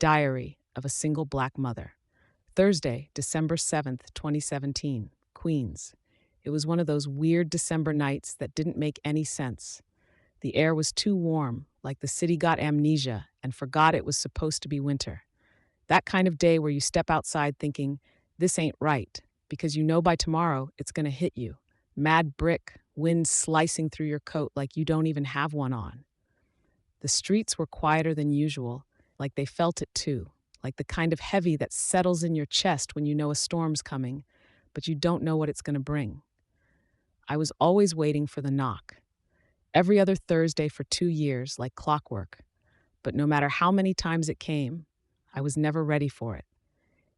Diary of a Single Black Mother. Thursday, December 7th, 2017, Queens. It was one of those weird December nights that didn't make any sense. The air was too warm, like the city got amnesia and forgot it was supposed to be winter. That kind of day where you step outside thinking, this ain't right, because you know by tomorrow it's going to hit you. Mad brick, wind slicing through your coat like you don't even have one on. The streets were quieter than usual, like they felt it too, like the kind of heavy that settles in your chest when you know a storm's coming, but you don't know what it's going to bring. I was always waiting for the knock. Every other Thursday for 2 years, like clockwork. But no matter how many times it came, I was never ready for it.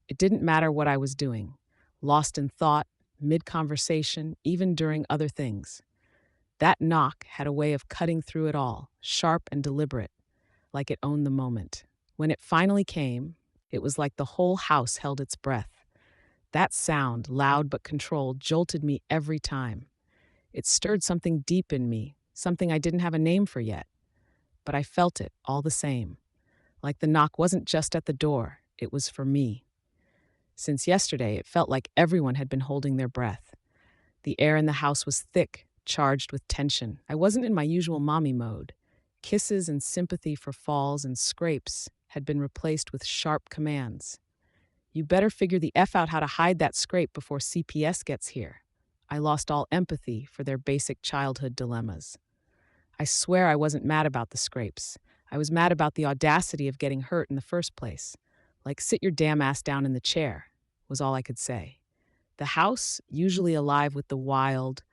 It didn't matter what I was doing, lost in thought, mid-conversation, even during other things. That knock had a way of cutting through it all, sharp and deliberate, like it owned the moment. When it finally came, it was like the whole house held its breath. That sound, loud but controlled, jolted me every time. It stirred something deep in me, something I didn't have a name for yet. But I felt it all the same. Like the knock wasn't just at the door, it was for me. Since yesterday, it felt like everyone had been holding their breath. The air in the house was thick, charged with tension. I wasn't in my usual mommy mode. Kisses and sympathy for falls and scrapes had been replaced with sharp commands. You better figure the F out how to hide that scrape before CPS gets here. I lost all empathy for their basic childhood dilemmas. I swear I wasn't mad about the scrapes. I was mad about the audacity of getting hurt in the first place. Like, sit your damn ass down in the chair, was all I could say. The house, usually alive with the wild,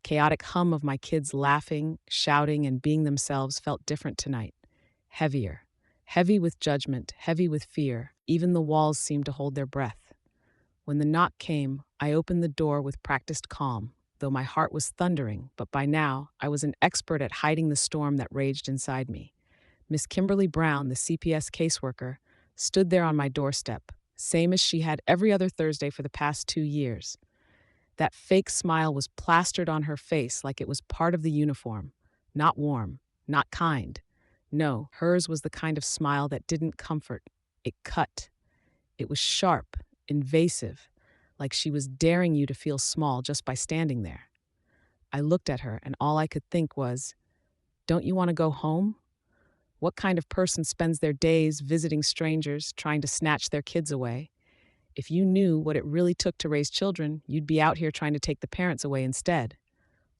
chaotic hum of my kids laughing, shouting, and being themselves, felt different tonight. Heavier. Heavy with judgment, heavy with fear. Even the walls seemed to hold their breath. When the knock came, I opened the door with practiced calm, though my heart was thundering, but by now I was an expert at hiding the storm that raged inside me. Miss Kimberly Brown, the CPS caseworker, stood there on my doorstep, same as she had every other Thursday for the past 2 years. That fake smile was plastered on her face like it was part of the uniform. Not warm, not kind. No, hers was the kind of smile that didn't comfort. It cut. It was sharp, invasive, like she was daring you to feel small just by standing there. I looked at her, and all I could think was, don't you want to go home? What kind of person spends their days visiting strangers, trying to snatch their kids away? If you knew what it really took to raise children, you'd be out here trying to take the parents away instead.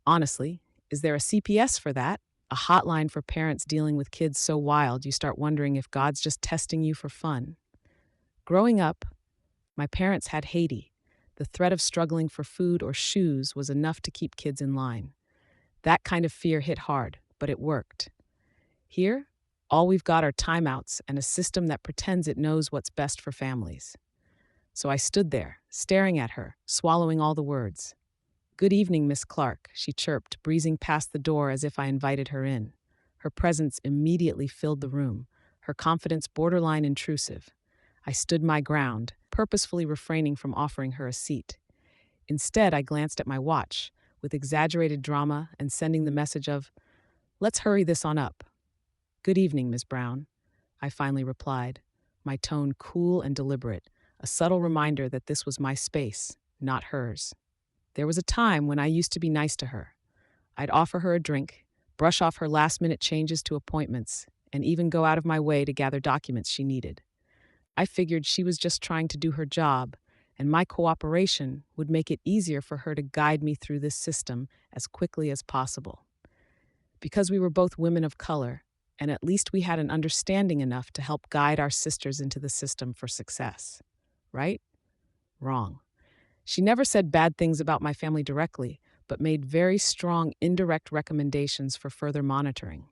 Honestly, is there a CPS for that? A hotline for parents dealing with kids so wild you start wondering if God's just testing you for fun. Growing up, my parents had Haiti. The threat of struggling for food or shoes was enough to keep kids in line. That kind of fear hit hard, but it worked. Here, all we've got are timeouts and a system that pretends it knows what's best for families. So I stood there, staring at her, swallowing all the words. "Good evening, Miss Clark," she chirped, breezing past the door as if I invited her in. Her presence immediately filled the room, her confidence borderline intrusive. I stood my ground, purposefully refraining from offering her a seat. Instead, I glanced at my watch, with exaggerated drama and sending the message of, "Let's hurry this on up." "Good evening, Miss Brown," I finally replied, my tone cool and deliberate, a subtle reminder that this was my space, not hers. There was a time when I used to be nice to her. I'd offer her a drink, brush off her last-minute changes to appointments, and even go out of my way to gather documents she needed. I figured she was just trying to do her job, and my cooperation would make it easier for her to guide me through this system as quickly as possible. Because we were both women of color, and at least we had an understanding enough to help guide our sisters into the system for success. Right? Wrong. She never said bad things about my family directly, but made very strong indirect recommendations for further monitoring.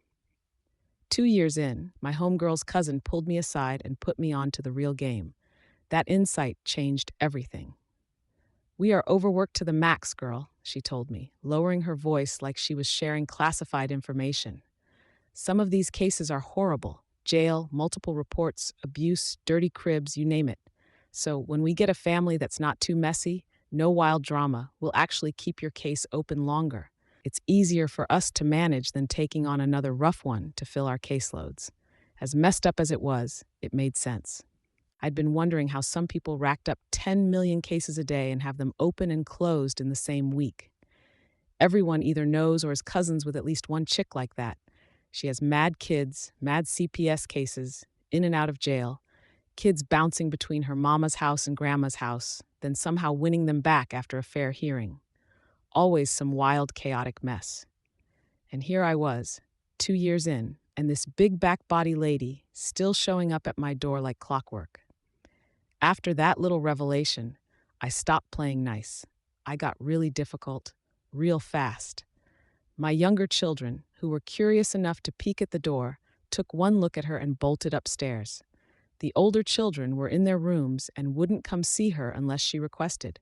2 years in, my homegirl's cousin pulled me aside and put me on to the real game. That insight changed everything. "We are overworked to the max, girl," she told me, lowering her voice like she was sharing classified information. "Some of these cases are horrible. Jail, multiple reports, abuse, dirty cribs, you name it. So when we get a family that's not too messy, no wild drama, we'll actually keep your case open longer. It's easier for us to manage than taking on another rough one to fill our caseloads." As messed up as it made sense. I'd been wondering how some people racked up 10 million cases a day and have them open and closed in the same week. Everyone either knows or is cousins with at least one chick like that. She has mad kids, mad CPS cases, in and out of jail, kids bouncing between her mama's house and grandma's house, then somehow winning them back after a fair hearing. Always some wild, chaotic mess. And here I was, 2 years in, and this big back body lady still showing up at my door like clockwork. After that little revelation, I stopped playing nice. I got really difficult, real fast. My younger children, who were curious enough to peek at the door, took one look at her and bolted upstairs. The older children were in their rooms and wouldn't come see her unless she requested.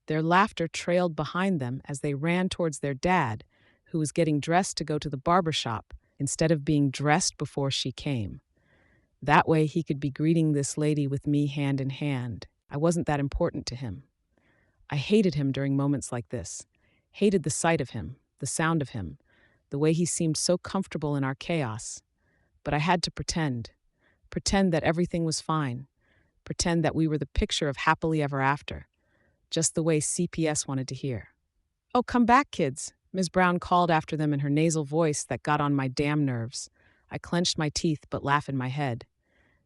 Their laughter trailed behind them as they ran towards their dad, who was getting dressed to go to the barber shop instead of being dressed before she came. That way he could be greeting this lady with me hand in hand. I wasn't that important to him. I hated him during moments like this. Hated the sight of him, the sound of him, the way he seemed so comfortable in our chaos. But I had to pretend that everything was fine, pretend that we were the picture of happily ever after, just the way CPS wanted to hear. "Oh, come back, kids," Ms. Brown called after them in her nasal voice that got on my damn nerves. I clenched my teeth but laughed in my head.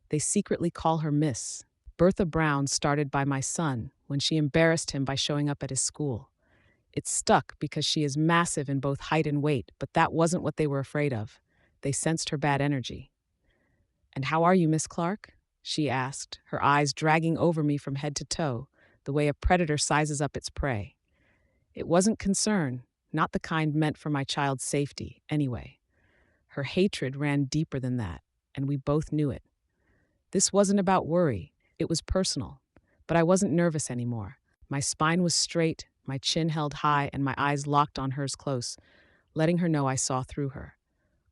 They secretly call her Miss. Bertha Brown started by my son when she embarrassed him by showing up at his school. It stuck because she is massive in both height and weight, but that wasn't what they were afraid of. They sensed her bad energy. "And how are you, Miss Clark?" she asked, her eyes dragging over me from head to toe, the way a predator sizes up its prey. It wasn't concern, not the kind meant for my child's safety, anyway. Her hatred ran deeper than that, and we both knew it. This wasn't about worry, it was personal. But I wasn't nervous anymore. My spine was straight, my chin held high, and my eyes locked on hers close, letting her know I saw through her.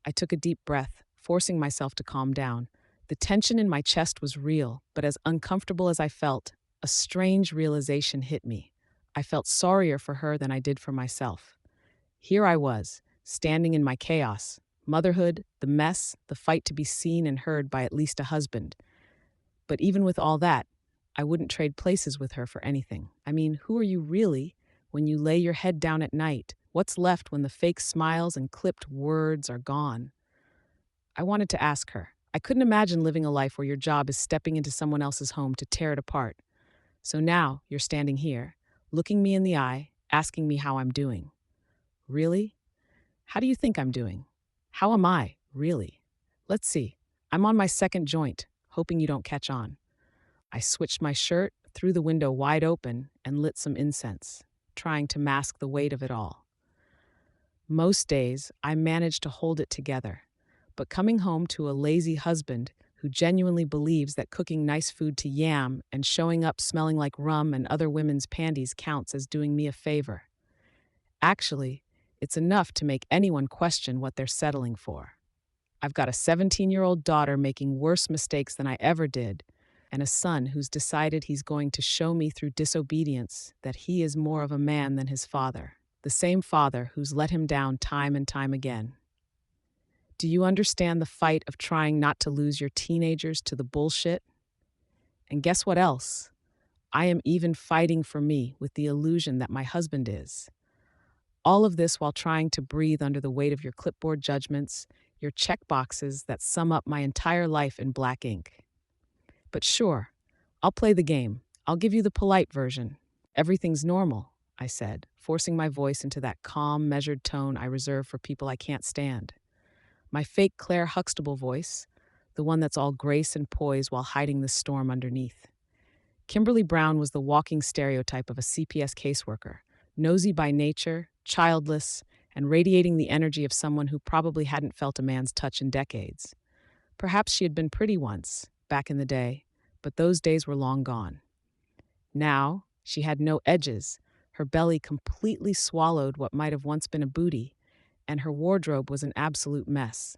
I took a deep breath, forcing myself to calm down. The tension in my chest was real, but as uncomfortable as I felt, a strange realization hit me. I felt sorrier for her than I did for myself. Here I was, standing in my chaos, motherhood, the mess, the fight to be seen and heard by at least a husband. But even with all that, I wouldn't trade places with her for anything. I mean, who are you really when you lay your head down at night? What's left when the fake smiles and clipped words are gone? I wanted to ask her. I couldn't imagine living a life where your job is stepping into someone else's home to tear it apart. So now you're standing here, looking me in the eye, asking me how I'm doing. Really? How do you think I'm doing? How am I, really? Let's see. I'm on my second joint, hoping you don't catch on. I switched my shirt, threw the window wide open, and lit some incense, trying to mask the weight of it all. Most days, I managed to hold it together, but coming home to a lazy husband who genuinely believes that cooking nice food to yam and showing up smelling like rum and other women's panties counts as doing me a favor. Actually, it's enough to make anyone question what they're settling for. I've got a 17-year-old daughter making worse mistakes than I ever did, and a son who's decided he's going to show me through disobedience that he is more of a man than his father, the same father who's let him down time and time again. Do you understand the fight of trying not to lose your teenagers to the bullshit? And guess what else? I am even fighting for me with the illusion that my husband is. All of this while trying to breathe under the weight of your clipboard judgments, your checkboxes that sum up my entire life in black ink. But sure, I'll play the game. I'll give you the polite version. "Everything's normal," I said, forcing my voice into that calm, measured tone I reserve for people I can't stand. My fake Claire Huxtable voice, the one that's all grace and poise while hiding the storm underneath. Kimberly Brown was the walking stereotype of a CPS caseworker, nosy by nature, childless, and radiating the energy of someone who probably hadn't felt a man's touch in decades. Perhaps she had been pretty once, back in the day, but those days were long gone. Now, she had no edges, her belly completely swallowed what might have once been a booty, and her wardrobe was an absolute mess.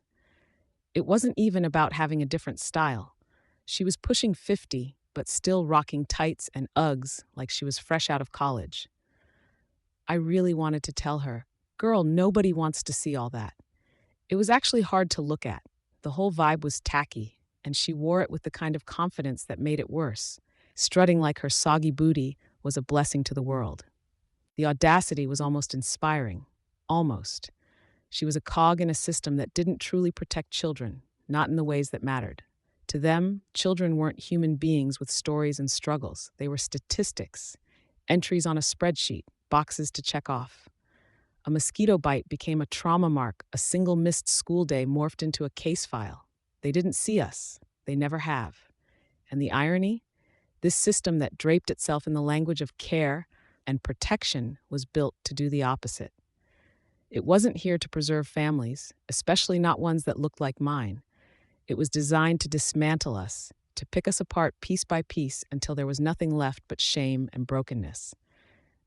It wasn't even about having a different style. She was pushing 50, but still rocking tights and Uggs like she was fresh out of college. I really wanted to tell her, "Girl, nobody wants to see all that." It was actually hard to look at. The whole vibe was tacky, and she wore it with the kind of confidence that made it worse, strutting like her soggy booty was a blessing to the world. The audacity was almost inspiring. Almost. She was a cog in a system that didn't truly protect children, not in the ways that mattered. To them, children weren't human beings with stories and struggles. They were statistics, entries on a spreadsheet, boxes to check off. A mosquito bite became a trauma mark, a single missed school day morphed into a case file. They didn't see us. They never have. And the irony? This system that draped itself in the language of care and protection was built to do the opposite. It wasn't here to preserve families, especially not ones that looked like mine. It was designed to dismantle us, to pick us apart piece by piece until there was nothing left but shame and brokenness.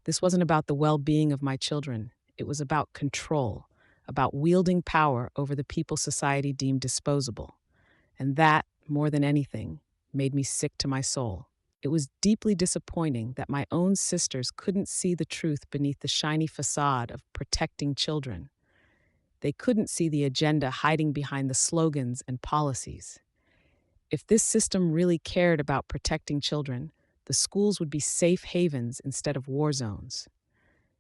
This wasn't about the well-being of my children. It was about control, about wielding power over the people society deemed disposable. And that, more than anything, made me sick to my soul. It was deeply disappointing that my own sisters couldn't see the truth beneath the shiny facade of protecting children. They couldn't see the agenda hiding behind the slogans and policies. If this system really cared about protecting children, the schools would be safe havens instead of war zones.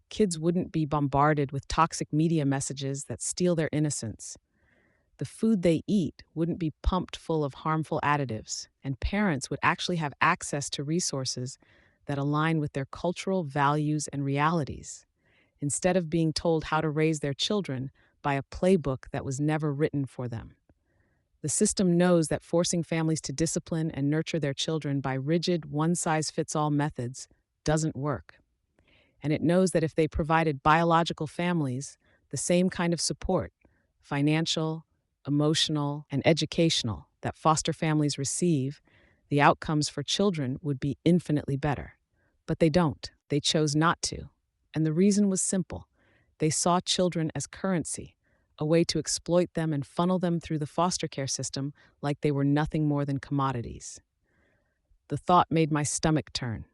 Kids wouldn't be bombarded with toxic media messages that steal their innocence. The food they eat wouldn't be pumped full of harmful additives, and parents would actually have access to resources that align with their cultural values and realities, instead of being told how to raise their children by a playbook that was never written for them. The system knows that forcing families to discipline and nurture their children by rigid, one-size-fits-all methods doesn't work. And it knows that if they provided biological families the same kind of support, financial, emotional, and educational, that foster families receive, the outcomes for children would be infinitely better. But they don't. They chose not to. And the reason was simple. They saw children as currency, a way to exploit them and funnel them through the foster care system like they were nothing more than commodities. The thought made my stomach turn,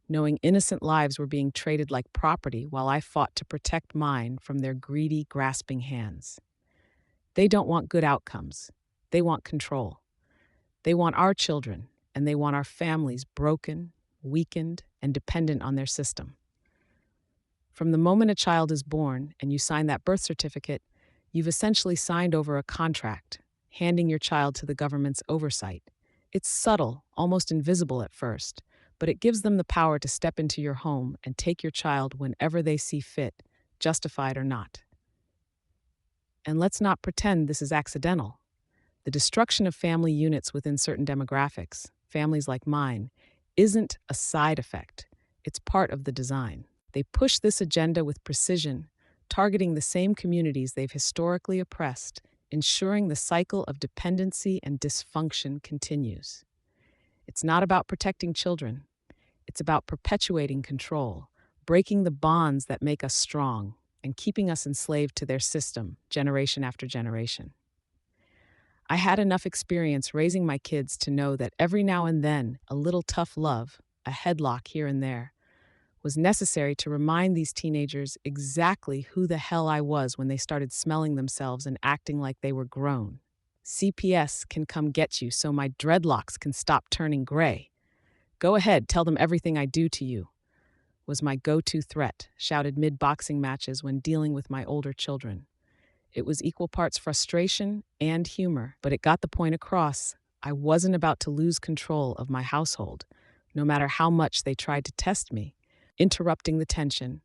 knowing innocent lives were being traded like property while I fought to protect mine from their greedy, grasping hands. They don't want good outcomes. They want control. They want our children, and they want our families broken, weakened, and dependent on their system. From the moment a child is born and you sign that birth certificate, you've essentially signed over a contract, handing your child to the government's oversight. It's subtle, almost invisible at first, but it gives them the power to step into your home and take your child whenever they see fit, justified or not. And let's not pretend this is accidental. The destruction of family units within certain demographics, families like mine, isn't a side effect. It's part of the design. They push this agenda with precision, targeting the same communities they've historically oppressed, ensuring the cycle of dependency and dysfunction continues. It's not about protecting children. It's about perpetuating control, breaking the bonds that make us strong, and keeping us enslaved to their system, generation after generation. I had enough experience raising my kids to know that every now and then, a little tough love, a headlock here and there, was necessary to remind these teenagers exactly who the hell I was when they started smelling themselves and acting like they were grown. CPS can come get you so my dreadlocks can stop turning gray. Go ahead, tell them everything I do to you, was my go-to threat, shouted mid-boxing matches when dealing with my older children. It was equal parts frustration and humor, but it got the point across. I wasn't about to lose control of my household, no matter how much they tried to test me. Interrupting the tension,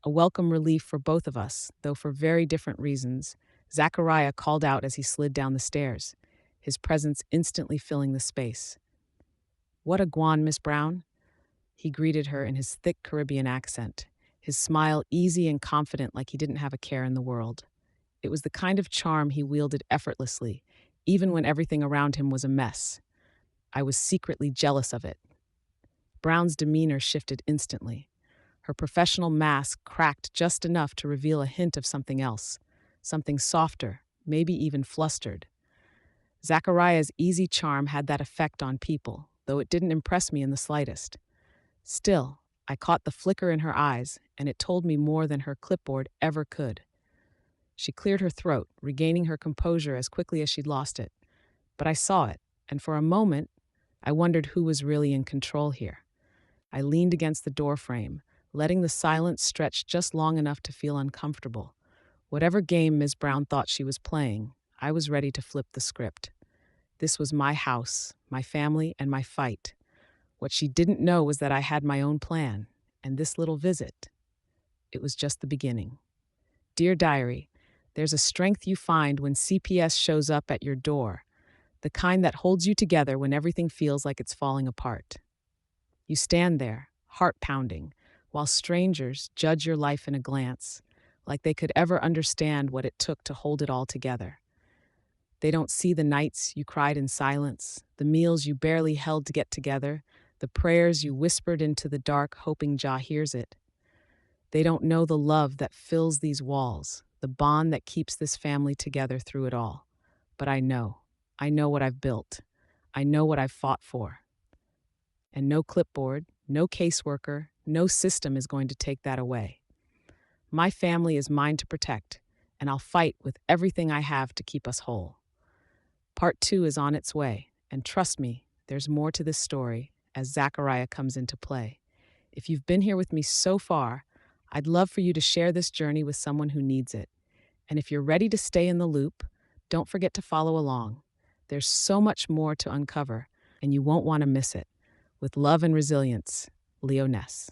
a welcome relief for both of us, though for very different reasons, Zachariah called out as he slid down the stairs, his presence instantly filling the space. "What a guan, Miss Brown?" He greeted her in his thick Caribbean accent, his smile easy and confident like he didn't have a care in the world. It was the kind of charm he wielded effortlessly, even when everything around him was a mess. I was secretly jealous of it. Brown's demeanor shifted instantly. Her professional mask cracked just enough to reveal a hint of something else, something softer, maybe even flustered. Zachariah's easy charm had that effect on people, though it didn't impress me in the slightest. Still, I caught the flicker in her eyes, and it told me more than her clipboard ever could. She cleared her throat, regaining her composure as quickly as she'd lost it. But I saw it, and for a moment, I wondered who was really in control here. I leaned against the doorframe, letting the silence stretch just long enough to feel uncomfortable. Whatever game Ms. Brown thought she was playing, I was ready to flip the script. This was my house, my family, and my fight. What she didn't know was that I had my own plan, and this little visit, it was just the beginning. Dear Diary, there's a strength you find when CPS shows up at your door, the kind that holds you together when everything feels like it's falling apart. You stand there, heart pounding, while strangers judge your life in a glance, like they could ever understand what it took to hold it all together. They don't see the nights you cried in silence, the meals you barely held to get together, the prayers you whispered into the dark hoping Jah hears it. They don't know the love that fills these walls, the bond that keeps this family together through it all. But I know. I know what I've built. I know what I've fought for. And no clipboard, no caseworker, no system is going to take that away. My family is mine to protect, and I'll fight with everything I have to keep us whole. Part 2 is on its way, and trust me, there's more to this story as Zachariah comes into play. If you've been here with me so far, I'd love for you to share this journey with someone who needs it. And if you're ready to stay in the loop, don't forget to follow along. There's so much more to uncover, and you won't want to miss it. With love and resilience, Leo Ness.